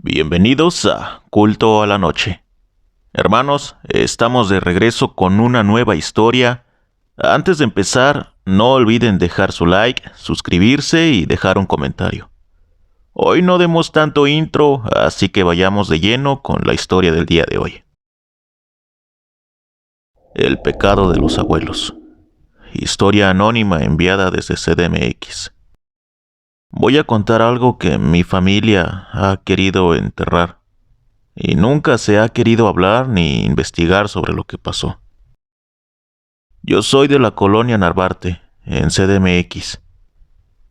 Bienvenidos a Culto a la Noche. Hermanos, estamos de regreso con una nueva historia. Antes de empezar, no olviden dejar su like, suscribirse y dejar un comentario. Hoy no demos tanto intro, así que vayamos de lleno con la historia del día de hoy. El pecado de los abuelos. Historia anónima enviada desde CDMX. Voy a contar algo que mi familia ha querido enterrar y nunca se ha querido hablar ni investigar sobre lo que pasó. Yo soy de la colonia Narvarte, en CDMX,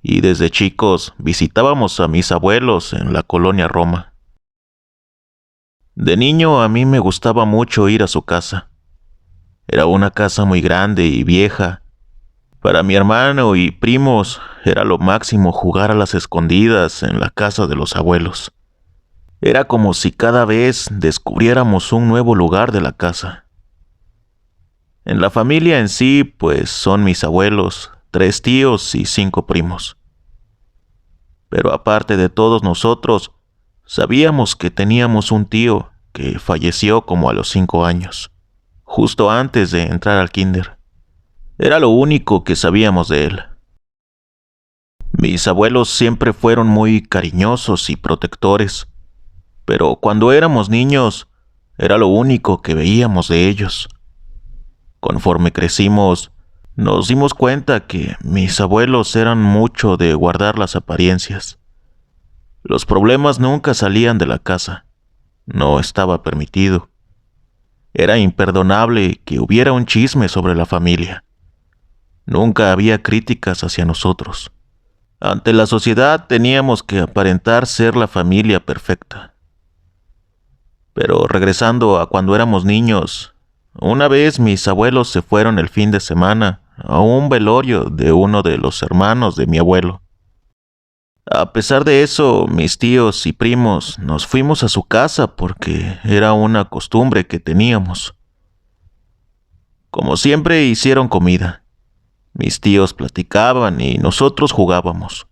y desde chicos visitábamos a mis abuelos en la colonia Roma. De niño a mí me gustaba mucho ir a su casa. Era una casa muy grande y vieja. Para mi hermano y primos era lo máximo jugar a las escondidas en la casa de los abuelos. Era como si cada vez descubriéramos un nuevo lugar de la casa. En la familia en sí, pues son mis abuelos, 3 tíos y 5 primos. Pero aparte de todos nosotros, sabíamos que teníamos un tío que falleció como a los 5 años, justo antes de entrar al kinder. Era lo único que sabíamos de él. Mis abuelos siempre fueron muy cariñosos y protectores, pero cuando éramos niños, era lo único que veíamos de ellos. Conforme crecimos, nos dimos cuenta que mis abuelos eran mucho de guardar las apariencias. Los problemas nunca salían de la casa. No estaba permitido. Era imperdonable que hubiera un chisme sobre la familia. Nunca había críticas hacia nosotros. Ante la sociedad teníamos que aparentar ser la familia perfecta. Pero regresando a cuando éramos niños, una vez mis abuelos se fueron el fin de semana a un velorio de uno de los hermanos de mi abuelo. A pesar de eso, mis tíos y primos nos fuimos a su casa porque era una costumbre que teníamos. Como siempre hicieron comida. Mis tíos platicaban y nosotros jugábamos.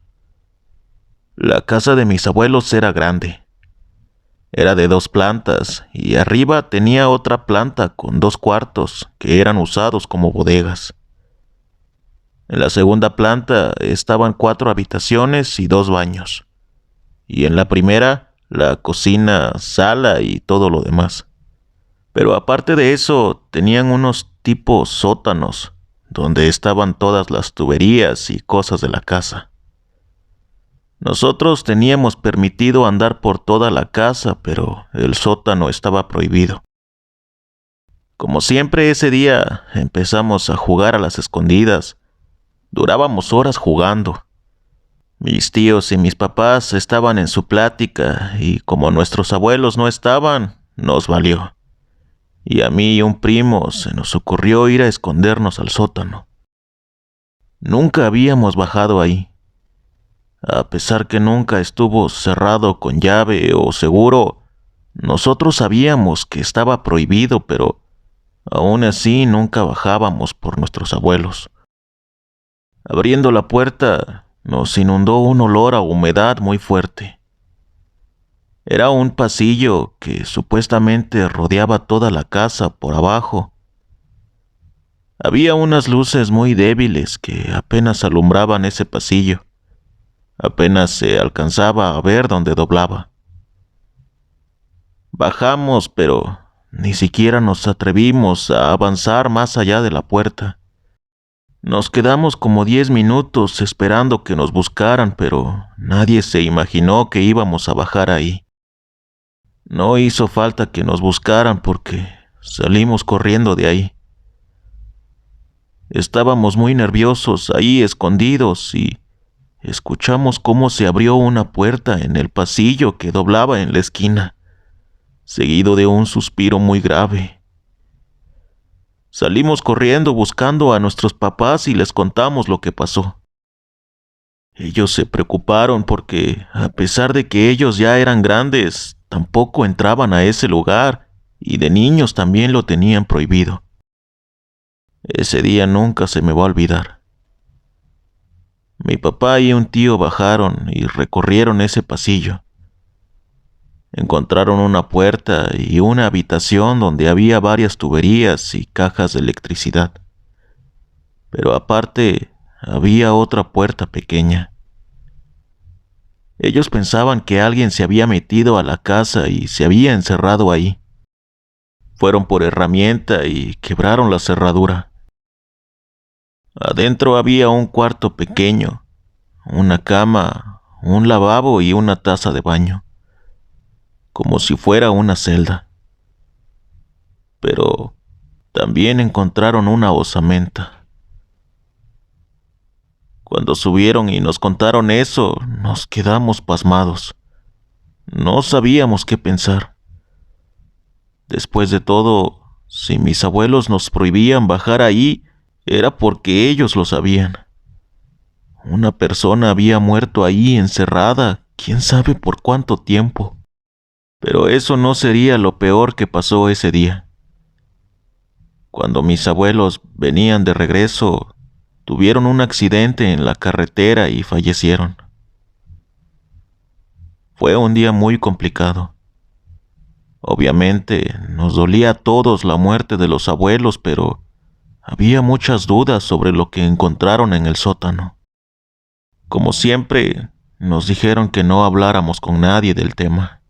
La casa de mis abuelos era grande. Era de 2 plantas y arriba tenía otra planta con 2 cuartos que eran usados como bodegas. En la segunda planta estaban 4 habitaciones y 2 baños. Y en la primera, la cocina, sala y todo lo demás. Pero aparte de eso, tenían unos tipos sótanos, donde estaban todas las tuberías y cosas de la casa. Nosotros teníamos permitido andar por toda la casa, pero el sótano estaba prohibido. Como siempre ese día empezamos a jugar a las escondidas. Durábamos horas jugando. Mis tíos y mis papás estaban en su plática y como nuestros abuelos no estaban, nos valió. Y a mí y un primo se nos ocurrió ir a escondernos al sótano. Nunca habíamos bajado ahí. A pesar que nunca estuvo cerrado con llave o seguro, nosotros sabíamos que estaba prohibido, pero aún así nunca bajábamos por nuestros abuelos. Abriendo la puerta, nos inundó un olor a humedad muy fuerte. Era un pasillo que supuestamente rodeaba toda la casa por abajo. Había unas luces muy débiles que apenas alumbraban ese pasillo. Apenas se alcanzaba a ver dónde doblaba. Bajamos, pero ni siquiera nos atrevimos a avanzar más allá de la puerta. Nos quedamos como 10 minutos esperando que nos buscaran, pero nadie se imaginó que íbamos a bajar ahí. No hizo falta que nos buscaran porque salimos corriendo de ahí. Estábamos muy nerviosos ahí escondidos y escuchamos cómo se abrió una puerta en el pasillo que doblaba en la esquina, seguido de un suspiro muy grave. Salimos corriendo buscando a nuestros papás y les contamos lo que pasó. Ellos se preocuparon porque, a pesar de que ellos ya eran grandes, tampoco entraban a ese lugar y de niños también lo tenían prohibido. Ese día nunca se me va a olvidar. Mi papá y un tío bajaron y recorrieron ese pasillo. Encontraron una puerta y una habitación donde había varias tuberías y cajas de electricidad. Pero aparte, había otra puerta pequeña. Ellos pensaban que alguien se había metido a la casa y se había encerrado ahí. Fueron por herramienta y quebraron la cerradura. Adentro había un cuarto pequeño, una cama, un lavabo y una taza de baño, como si fuera una celda. Pero también encontraron una osamenta. Cuando subieron y nos contaron eso, nos quedamos pasmados. No sabíamos qué pensar. Después de todo, si mis abuelos nos prohibían bajar ahí, era porque ellos lo sabían. Una persona había muerto ahí encerrada, quién sabe por cuánto tiempo. Pero eso no sería lo peor que pasó ese día. Cuando mis abuelos venían de regreso, tuvieron un accidente en la carretera y fallecieron. Fue un día muy complicado. Obviamente, nos dolía a todos la muerte de los abuelos, pero había muchas dudas sobre lo que encontraron en el sótano. Como siempre, nos dijeron que no habláramos con nadie del tema.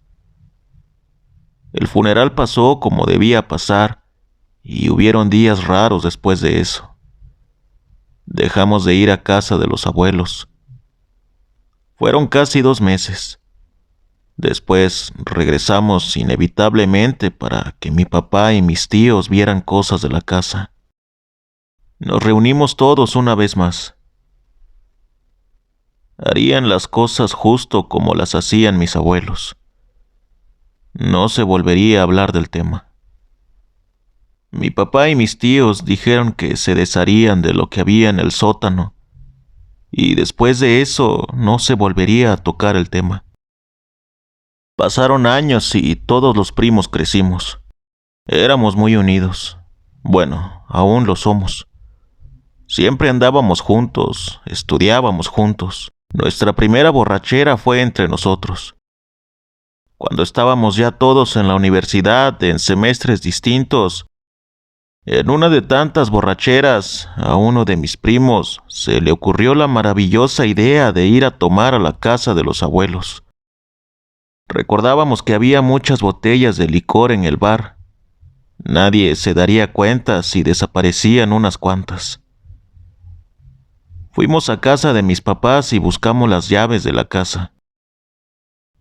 El funeral pasó como debía pasar y hubieron días raros después de eso. Dejamos de ir a casa de los abuelos. Fueron casi 2 meses. Después regresamos inevitablemente para que mi papá y mis tíos vieran cosas de la casa. Nos reunimos todos una vez más. Harían las cosas justo como las hacían mis abuelos. No se volvería a hablar del tema. Mi papá y mis tíos dijeron que se desharían de lo que había en el sótano, y después de eso no se volvería a tocar el tema. Pasaron años y todos los primos crecimos. Éramos muy unidos. Bueno, aún lo somos. Siempre andábamos juntos, estudiábamos juntos. Nuestra primera borrachera fue entre nosotros. Cuando estábamos ya todos en la universidad, en semestres distintos, en una de tantas borracheras, a uno de mis primos se le ocurrió la maravillosa idea de ir a tomar a la casa de los abuelos. Recordábamos que había muchas botellas de licor en el bar. Nadie se daría cuenta si desaparecían unas cuantas. Fuimos a casa de mis papás y buscamos las llaves de la casa.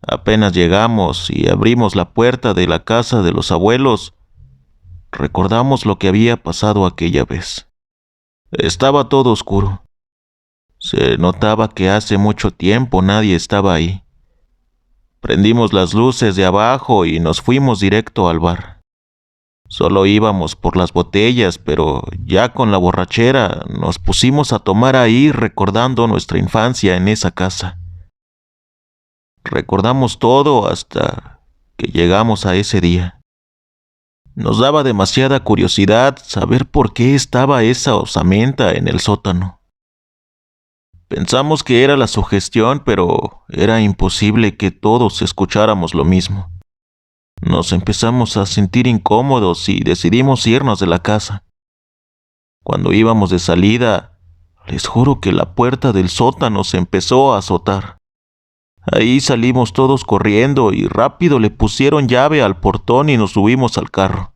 Apenas llegamos y abrimos la puerta de la casa de los abuelos, recordamos lo que había pasado aquella vez. Estaba todo oscuro. Se notaba que hace mucho tiempo nadie estaba ahí. Prendimos las luces de abajo y nos fuimos directo al bar. Solo íbamos por las botellas, pero ya con la borrachera nos pusimos a tomar ahí recordando nuestra infancia en esa casa. Recordamos todo hasta que llegamos a ese día. Nos daba demasiada curiosidad saber por qué estaba esa osamenta en el sótano. Pensamos que era la sugestión, pero era imposible que todos escucháramos lo mismo. Nos empezamos a sentir incómodos y decidimos irnos de la casa. Cuando íbamos de salida, les juro que la puerta del sótano se empezó a azotar. Ahí salimos todos corriendo y rápido le pusieron llave al portón y nos subimos al carro.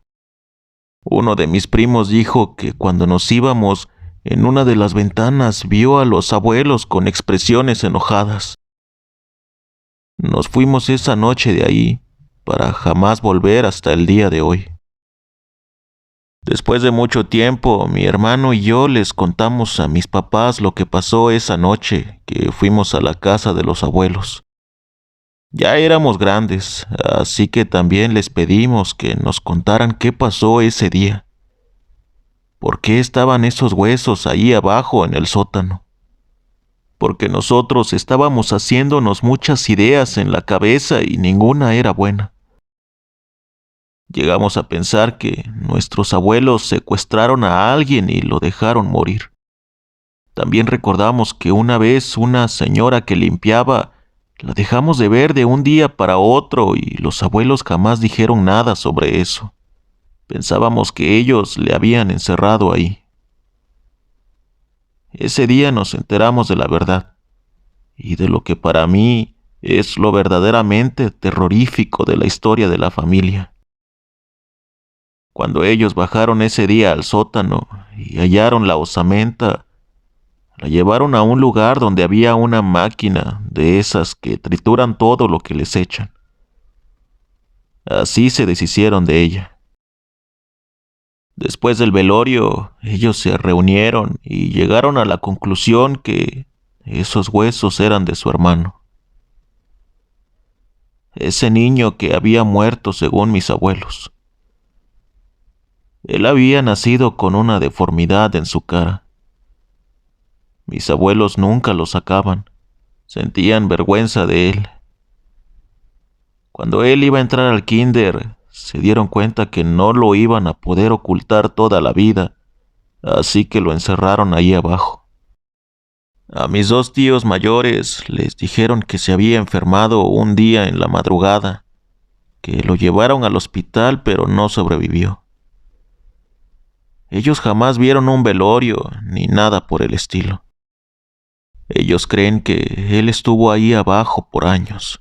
Uno de mis primos dijo que cuando nos íbamos, en una de las ventanas vio a los abuelos con expresiones enojadas. Nos fuimos esa noche de ahí, para jamás volver hasta el día de hoy. Después de mucho tiempo, mi hermano y yo les contamos a mis papás lo que pasó esa noche que fuimos a la casa de los abuelos. Ya éramos grandes, así que también les pedimos que nos contaran qué pasó ese día. ¿Por qué estaban esos huesos ahí abajo en el sótano? Porque nosotros estábamos haciéndonos muchas ideas en la cabeza y ninguna era buena. Llegamos a pensar que nuestros abuelos secuestraron a alguien y lo dejaron morir. También recordamos que una vez una señora que limpiaba La dejamos de ver de un día para otro y los abuelos jamás dijeron nada sobre eso. Pensábamos que ellos le habían encerrado ahí. Ese día nos enteramos de la verdad y de lo que para mí es lo verdaderamente terrorífico de la historia de la familia. Cuando ellos bajaron ese día al sótano y hallaron la osamenta, la llevaron a un lugar donde había una máquina de esas que trituran todo lo que les echan. Así se deshicieron de ella. Después del velorio, ellos se reunieron y llegaron a la conclusión que esos huesos eran de su hermano. Ese niño que había muerto según mis abuelos. Él había nacido con una deformidad en su cara. Mis abuelos nunca lo sacaban, sentían vergüenza de él. Cuando él iba a entrar al kinder, se dieron cuenta que no lo iban a poder ocultar toda la vida, así que lo encerraron ahí abajo. A mis dos tíos mayores les dijeron que se había enfermado un día en la madrugada, que lo llevaron al hospital pero no sobrevivió. Ellos jamás vieron un velorio ni nada por el estilo. Ellos creen que él estuvo ahí abajo por años.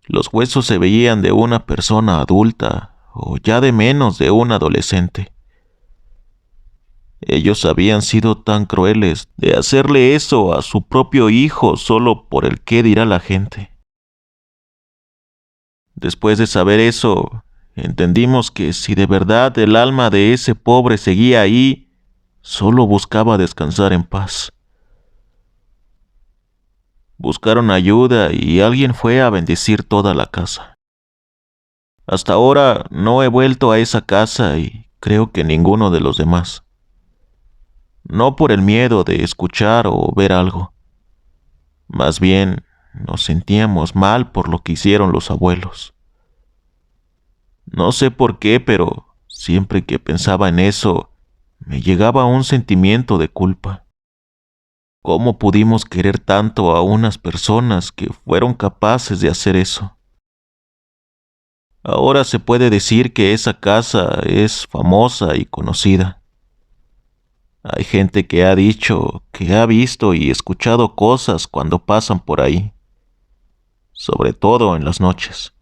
Los huesos se veían de una persona adulta o ya de menos de un adolescente. Ellos habían sido tan crueles de hacerle eso a su propio hijo solo por el qué dirá la gente. Después de saber eso, entendimos que si de verdad el alma de ese pobre seguía ahí, solo buscaba descansar en paz. Buscaron ayuda y alguien fue a bendecir toda la casa. Hasta ahora no he vuelto a esa casa y creo que ninguno de los demás. No por el miedo de escuchar o ver algo. Más bien, nos sentíamos mal por lo que hicieron los abuelos. No sé por qué, pero siempre que pensaba en eso, me llegaba un sentimiento de culpa. ¿Cómo pudimos querer tanto a unas personas que fueron capaces de hacer eso? Ahora se puede decir que esa casa es famosa y conocida. Hay gente que ha dicho que ha visto y escuchado cosas cuando pasan por ahí, sobre todo en las noches.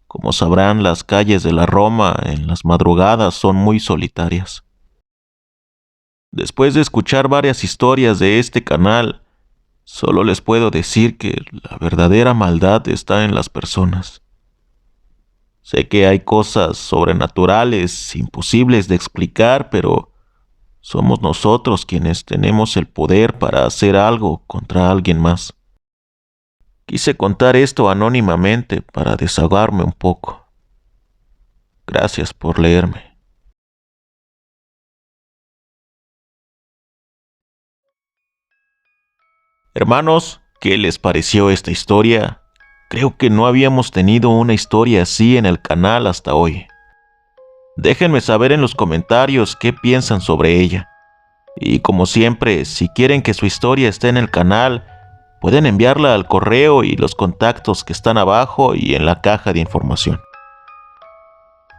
Como sabrán, las calles de la Roma en las madrugadas son muy solitarias. Después de escuchar varias historias de este canal, solo les puedo decir que la verdadera maldad está en las personas. Sé que hay cosas sobrenaturales, imposibles de explicar, pero somos nosotros quienes tenemos el poder para hacer algo contra alguien más. Quise contar esto anónimamente para desahogarme un poco. Gracias por leerme. Hermanos, ¿qué les pareció esta historia? Creo que no habíamos tenido una historia así en el canal hasta hoy. Déjenme saber en los comentarios qué piensan sobre ella. Y como siempre, si quieren que su historia esté en el canal, pueden enviarla al correo y los contactos que están abajo y en la caja de información.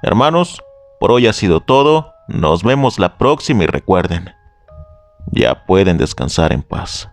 Hermanos, por hoy ha sido todo. Nos vemos la próxima y recuerden, ya pueden descansar en paz.